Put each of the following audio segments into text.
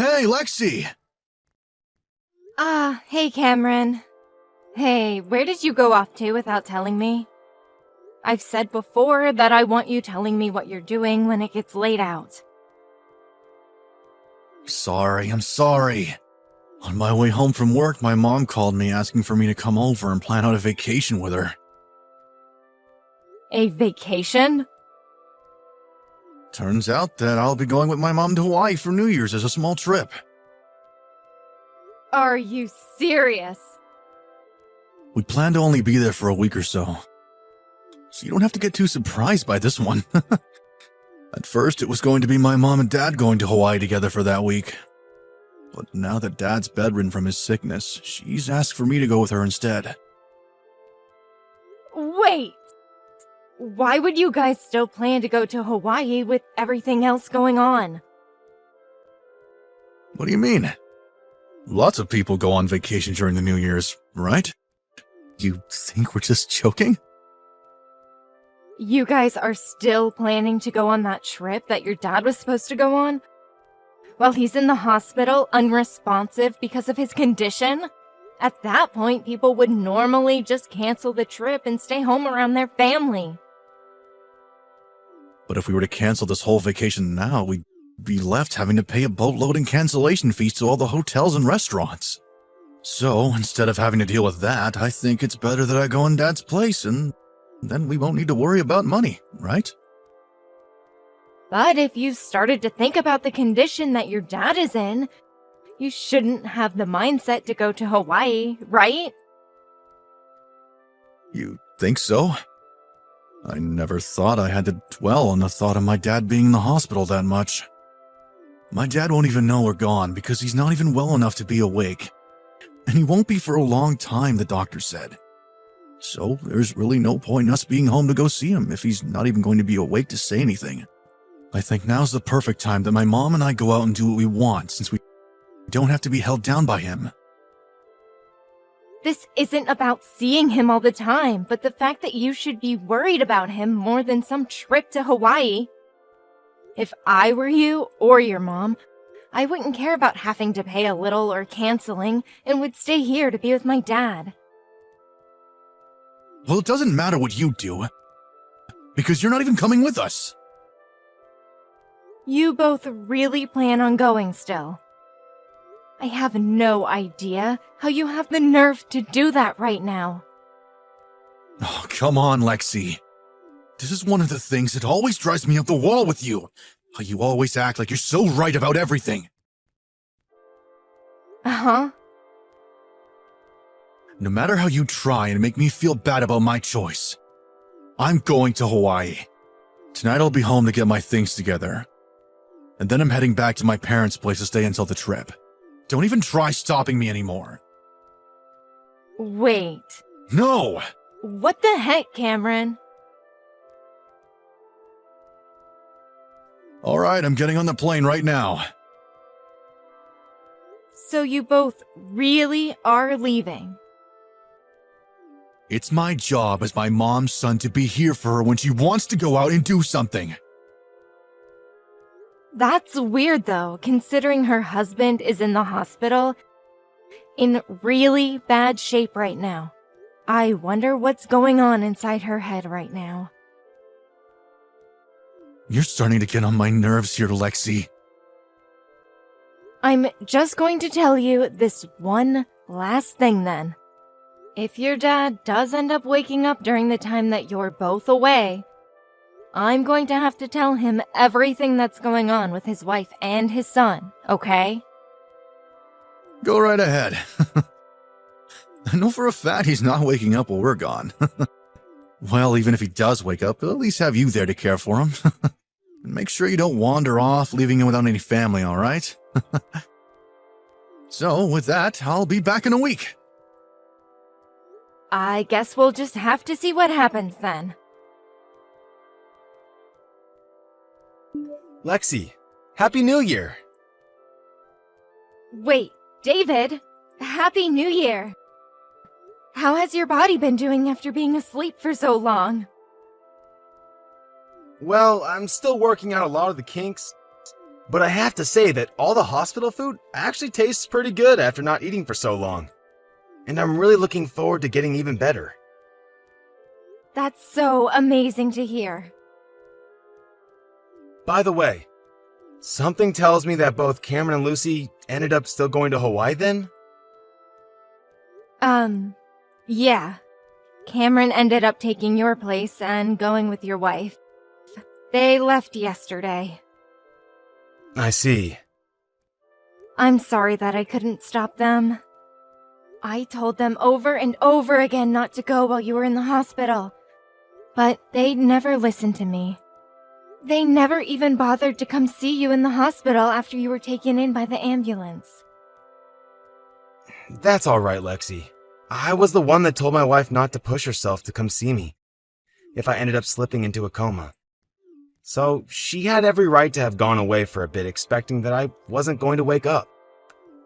Hey, Lexi! Hey Cameron. Hey, where did you go off to without telling me? I've said before that I want you telling me what you're doing when it gets laid out. I'm sorry. On my way home from work, my mom called me asking for me to come over and plan out a vacation with her. A vacation? Turns out that I'll be going with my mom to Hawaii for New Year's as a small trip. Are you serious? We plan to only be there for a week or so. So you don't have to get too surprised by this one. At first, it was going to be my mom and dad going to Hawaii together for that week. But now that dad's bedridden from his sickness, she's asked for me to go with her instead. Wait! Why would you guys still plan to go to Hawaii with everything else going on? What do you mean? Lots of people go on vacation during the New Year's, right? You think we're just joking? You guys are still planning to go on that trip that your dad was supposed to go on? While he's in the hospital, unresponsive because of his condition? At that point, people would normally just cancel the trip and stay home around their family. But if we were to cancel this whole vacation now, we'd be left having to pay a boatload in cancellation fees to all the hotels and restaurants. So, instead of having to deal with that, I think it's better that I go in Dad's place, and then we won't need to worry about money, right? But if you've started to think about the condition that your dad is in, you shouldn't have the mindset to go to Hawaii, right? You think so? I never thought I had to dwell on the thought of my dad being in the hospital that much. My dad won't even know we're gone because he's not even well enough to be awake. And he won't be for a long time, the doctor said. So there's really no point in us being home to go see him if he's not even going to be awake to say anything. I think now's the perfect time that my mom and I go out and do what we want since we don't have to be held down by him. This isn't about seeing him all the time, but the fact that you should be worried about him more than some trip to Hawaii. If I were you or your mom, I wouldn't care about having to pay a little or canceling and would stay here to be with my dad. Well, it doesn't matter what you do, because you're not even coming with us. You both really plan on going still. I have no idea how you have the nerve to do that right now. Oh, come on, Lexi. This is one of the things that always drives me up the wall with you. How you always act like you're so right about everything. Uh-huh. No matter how you try and make me feel bad about my choice, I'm going to Hawaii. Tonight I'll be home to get my things together. And then I'm heading back to my parents' place to stay until the trip. Don't even try stopping me anymore. Wait. No! What the heck, Cameron? Alright, I'm getting on the plane right now. So you both really are leaving? It's my job as my mom's son to be here for her when she wants to go out and do something. That's weird though, considering her husband is in the hospital in really bad shape right now. I wonder what's going on inside her head right now. You're starting to get on my nerves here, Lexi. I'm just going to tell you this one last thing then. If your dad does end up waking up during the time that you're both away, I'm going to have to tell him everything that's going on with his wife and his son, okay? Go right ahead. I know for a fact he's not waking up while we're gone. Well, even if he does wake up, he'll at least have you there to care for him. And make sure you don't wander off, leaving him without any family, alright? So, with that, I'll be back in a week. I guess we'll just have to see what happens then. Lexi, Happy New Year! Wait, David, Happy New Year! How has your body been doing after being asleep for so long? Well, I'm still working out a lot of the kinks, But I have to say that all the hospital food actually tastes pretty good after not eating for so long. And I'm really looking forward to getting even better. That's so amazing to hear. By the way, something tells me that both Cameron and Lucy ended up still going to Hawaii then? Yeah. Cameron ended up taking your place and going with your wife. They left yesterday. I see. I'm sorry that I couldn't stop them. I told them over and over again not to go while you were in the hospital. But they never listened to me. They never even bothered to come see you in the hospital after you were taken in by the ambulance. That's alright, Lexi. I was the one that told my wife not to push herself to come see me if I ended up slipping into a coma. So she had every right to have gone away for a bit expecting that I wasn't going to wake up.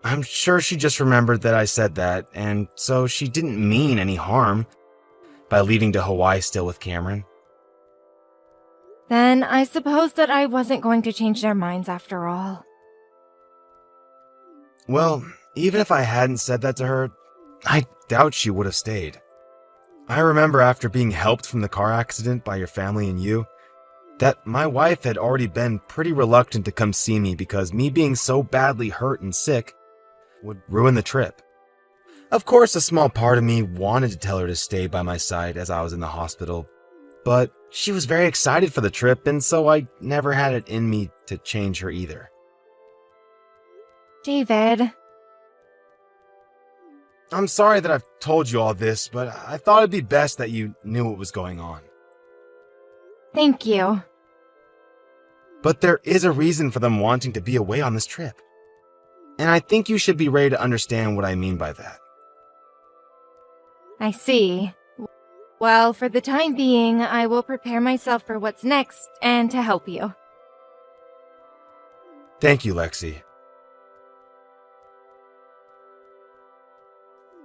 I'm sure she just remembered that I said that, and so she didn't mean any harm by leaving to Hawaii still with Cameron. Then I suppose that I wasn't going to change their minds after all. Well, even if I hadn't said that to her, I doubt she would have stayed. I remember after being helped from the car accident by your family and you, that my wife had already been pretty reluctant to come see me because me being so badly hurt and sick would ruin the trip. Of course, a small part of me wanted to tell her to stay by my side as I was in the hospital, but she was very excited for the trip, and so I never had it in me to change her either. David. I'm sorry that I've told you all this, but I thought it'd be best that you knew what was going on. Thank you. But there is a reason for them wanting to be away on this trip. And I think you should be ready to understand what I mean by that. I see. Well, for the time being, I will prepare myself for what's next and to help you. Thank you, Lexi.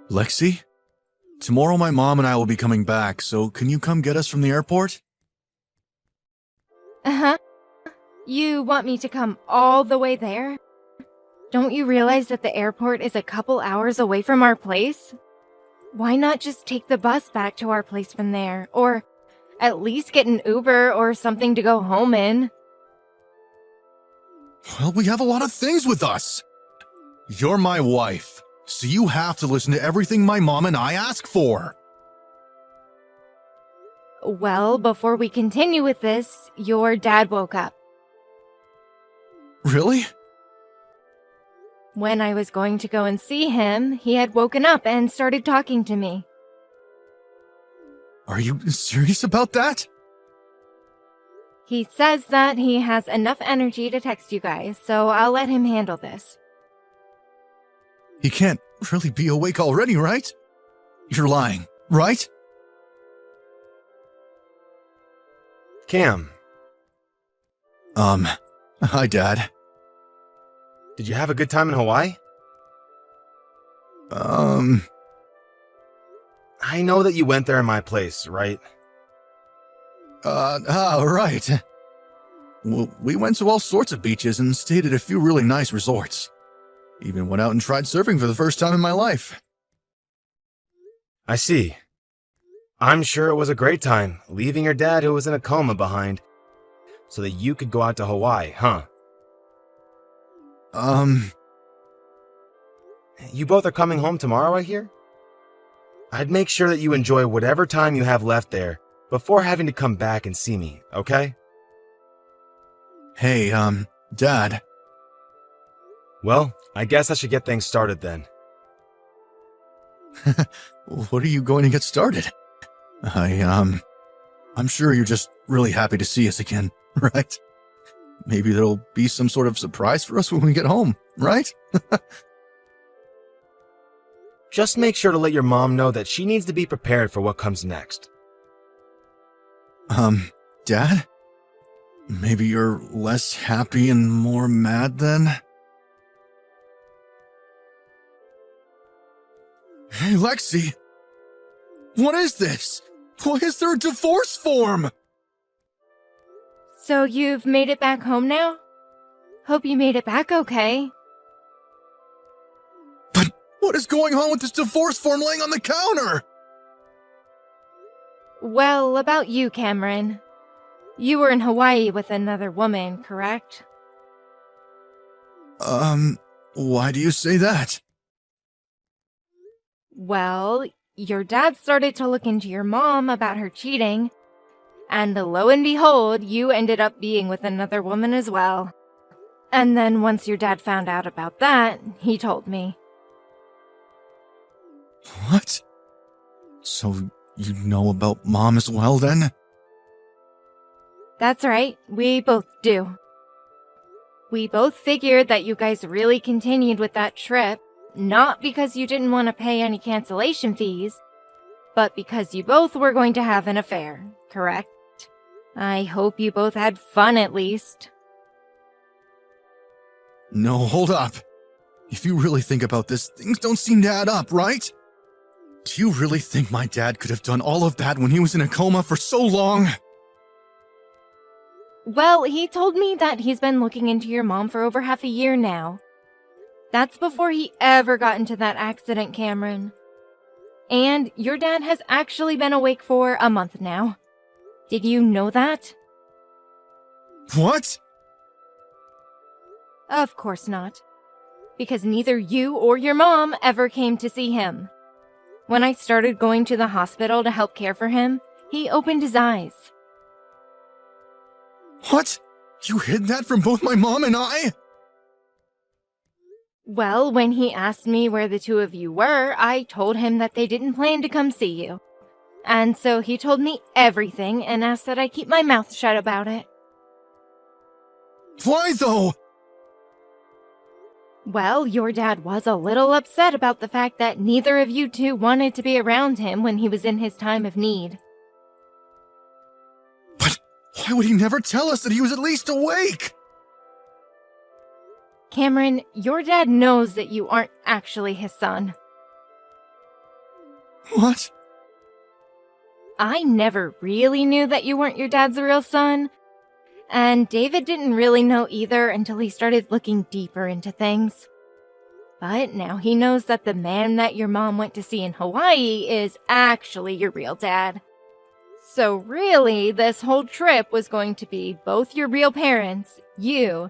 Lexi? Tomorrow my mom and I will be coming back, so can you come get us from the airport? Uh-huh. You want me to come all the way there? Don't you realize that the airport is a couple hours away from our place? Why not just take the bus back to our place from there? Or at least get an Uber or something to go home in? Well, we have a lot of things with us. You're my wife, so you have to listen to everything my mom and I ask for. Well, before we continue with this, your dad woke up. Really? When I was going to go and see him, he had woken up and started talking to me. Are you serious about that? He says that he has enough energy to text you guys, so I'll let him handle this. He can't really be awake already, right? You're lying, right? Cam, Hi, Dad. did you have a good time in Hawaii? I know that you went there in my place, right? Right. Well, we went to all sorts of beaches and stayed at a few really nice resorts. Even went out and tried surfing for the first time in my life. I see. I'm sure it was a great time, leaving your dad who was in a coma behind, so that you could go out to Hawaii, huh? You both are coming home tomorrow, I hear? I'd make sure that you enjoy whatever time you have left there before having to come back and see me, okay? Hey, Dad. Well, I guess I should get things started then. What are you going to get started? I'm sure you're just really happy to see us again, right? Maybe there'll be some sort of surprise for us when we get home, right? Just make sure to let your mom know that she needs to be prepared for what comes next. Dad? Maybe you're less happy and more mad then? Hey, Lexi! What is this? Why is there a divorce form? So you've made it back home now? Hope you made it back okay. But what is going on with this divorce form laying on the counter? Well, about you, Cameron. You were in Hawaii with another woman, correct? Why do you say that? Well, your dad started to look into your mom about her cheating, and lo and behold, you ended up being with another woman as well. And then once your dad found out about that, he told me. What? So you know about Mom as well then? That's right, we both do. We both figured that you guys really continued with that trip, not because you didn't want to pay any cancellation fees, but because you both were going to have an affair, correct? I hope you both had fun at least. No, hold up. If you really think about this, things don't seem to add up, right? Do you really think my dad could have done all of that when he was in a coma for so long? Well, he told me that he's been looking into your mom for over half a year now. That's before he ever got into that accident, Cameron. And your dad has actually been awake for a month now. Did you know that? What? Of course not. Because neither you or your mom ever came to see him. When I started going to the hospital to help care for him, he opened his eyes. What? You hid that from both my mom and I? Well, when he asked me where the two of you were, I told him that they didn't plan to come see you. And so he told me everything and asked that I keep my mouth shut about it. Why though? Well, your dad was a little upset about the fact that neither of you two wanted to be around him when he was in his time of need. But why would he never tell us that he was at least awake? Cameron, your dad knows that you aren't actually his son. What? I never really knew that you weren't your dad's real son. And David didn't really know either until he started looking deeper into things. But now he knows that the man that your mom went to see in Hawaii is actually your real dad. So really, this whole trip was going to be both your real parents, you,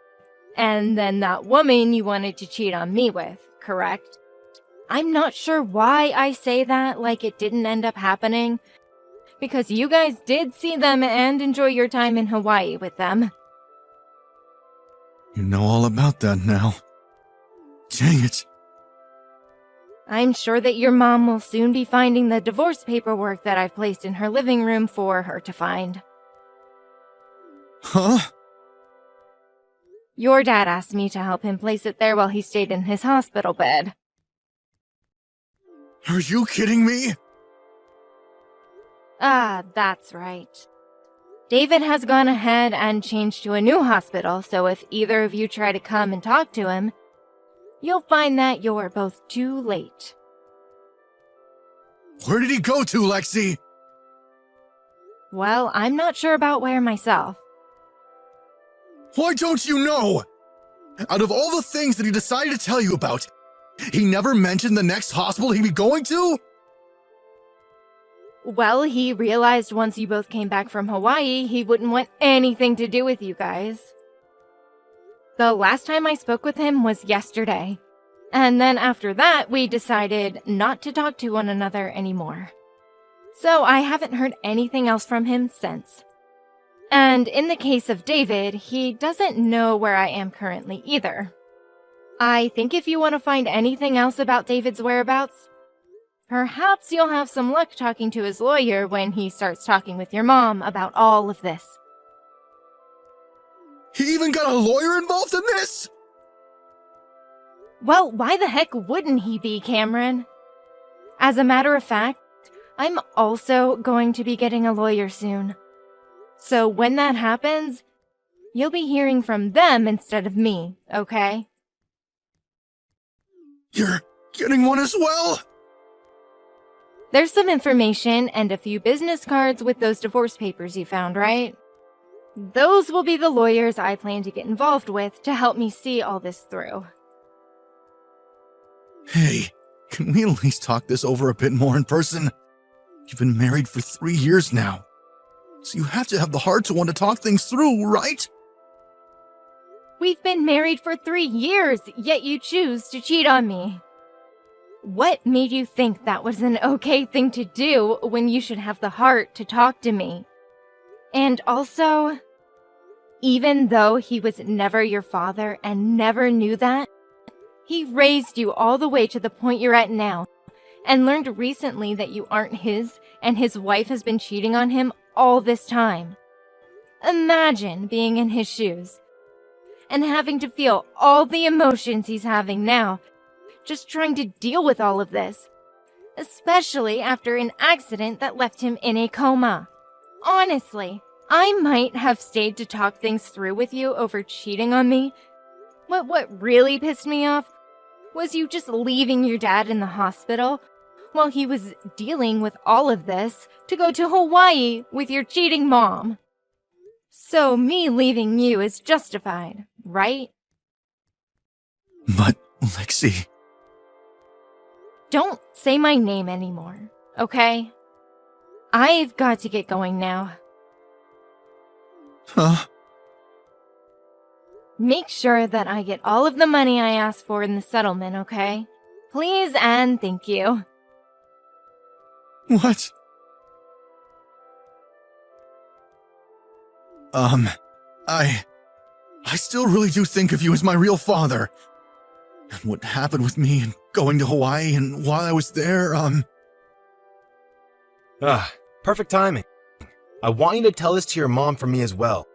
and then that woman you wanted to cheat on me with, correct? I'm not sure why I say that like it didn't end up happening, because you guys did see them and enjoy your time in Hawaii with them. You know all about that now. Dang it. I'm sure that your mom will soon be finding the divorce paperwork that I've placed in her living room for her to find. Huh? Your dad asked me to help him place it there while he stayed in his hospital bed. Are you kidding me? Ah, that's right. David has gone ahead and changed to a new hospital, so if either of you try to come and talk to him, you'll find that you're both too late. Where did he go to, Lexi? Well, I'm not sure about where myself. Why don't you know? Out of all the things that he decided to tell you about, he never mentioned the next hospital he'd be going to? Well, he realized once you both came back from Hawaii, he wouldn't want anything to do with you guys. The last time I spoke with him was yesterday. And then after that, we decided not to talk to one another anymore. So I haven't heard anything else from him since. And in the case of David, he doesn't know where I am currently either. I think if you want to find anything else about David's whereabouts, perhaps you'll have some luck talking to his lawyer when he starts talking with your mom about all of this. He even got a lawyer involved in this? Well, why the heck wouldn't he be, Cameron? As a matter of fact, I'm also going to be getting a lawyer soon. So when that happens, you'll be hearing from them instead of me, okay? You're getting one as well? There's some information and a few business cards with those divorce papers you found, right? Those will be the lawyers I plan to get involved with to help me see all this through. Hey, can we at least talk this over a bit more in person? You've been married for 3 years now, so you have to have the heart to want to talk things through, right? We've been married for 3 years, yet you choose to cheat on me. What made you think that was an okay thing to do when you should have the heart to talk to me? And also, even though he was never your father and never knew that, he raised you all the way to the point you're at now, and learned recently that you aren't his and his wife has been cheating on him all this time. Imagine being in his shoes and having to feel all the emotions he's having now, just trying to deal with all of this, especially after an accident that left him in a coma. Honestly, I might have stayed to talk things through with you over cheating on me, but what really pissed me off was you just leaving your dad in the hospital while he was dealing with all of this to go to Hawaii with your cheating mom. So me leaving you is justified, right? But, Lexi... Don't say my name anymore, okay? I've got to get going now. Huh? Make sure that I get all of the money I asked for in the settlement, okay? Please and thank you. What? I still really do think of you as my real father. And what happened with me and going to Hawaii and while I was there, Perfect timing. I want you to tell this to your mom from me as well.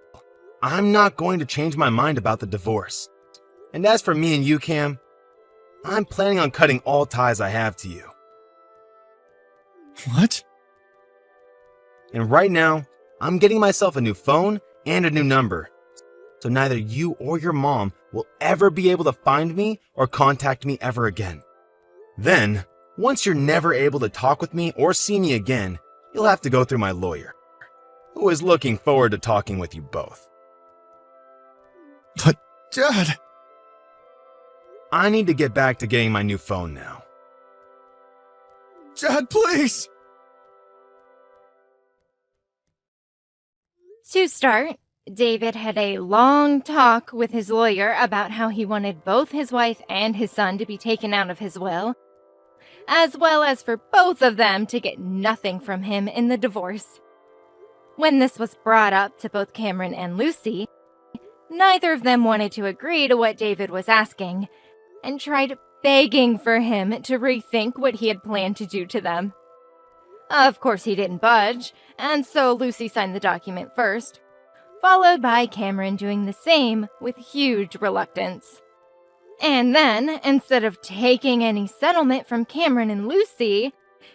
I'm not going to change my mind about the divorce. And as for me and you, Cam, I'm planning on cutting all ties I have to you. What? And right now, I'm getting myself a new phone and a new number. So neither you or your mom will ever be able to find me or contact me ever again. Then, once you're never able to talk with me or see me again, you'll have to go through my lawyer, who is looking forward to talking with you both. But, Dad... I need to get back to getting my new phone now. Dad, please! To start, David had a long talk with his lawyer about how he wanted both his wife and his son to be taken out of his will, as well as for both of them to get nothing from him in the divorce. When this was brought up to both Cameron and Lucy, neither of them wanted to agree to what David was asking, and tried begging for him to rethink what he had planned to do to them. Of course he didn't budge, and so Lucy signed the document first, followed by Cameron doing the same with huge reluctance. And then, instead of taking any settlement from Cameron and Lucy,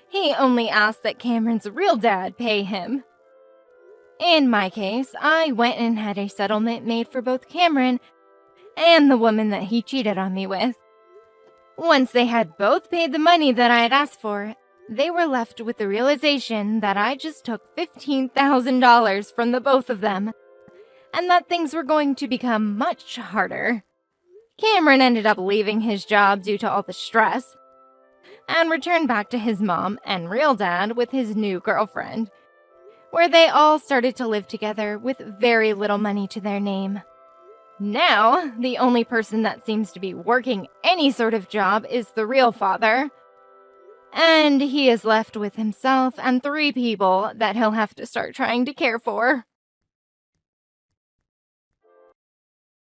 he only asked that Cameron's real dad pay him. In my case, I went and had a settlement made for both Cameron and the woman that he cheated on me with. Once they had both paid the money that I had asked for, they were left with the realization that I just took $15,000 from the both of them, and that things were going to become much harder. Cameron ended up leaving his job due to all the stress, and returned back to his mom and real dad with his new girlfriend, where they all started to live together with very little money to their name. Now, the only person that seems to be working any sort of job is the real father, and he is left with himself and 3 people that he'll have to start trying to care for.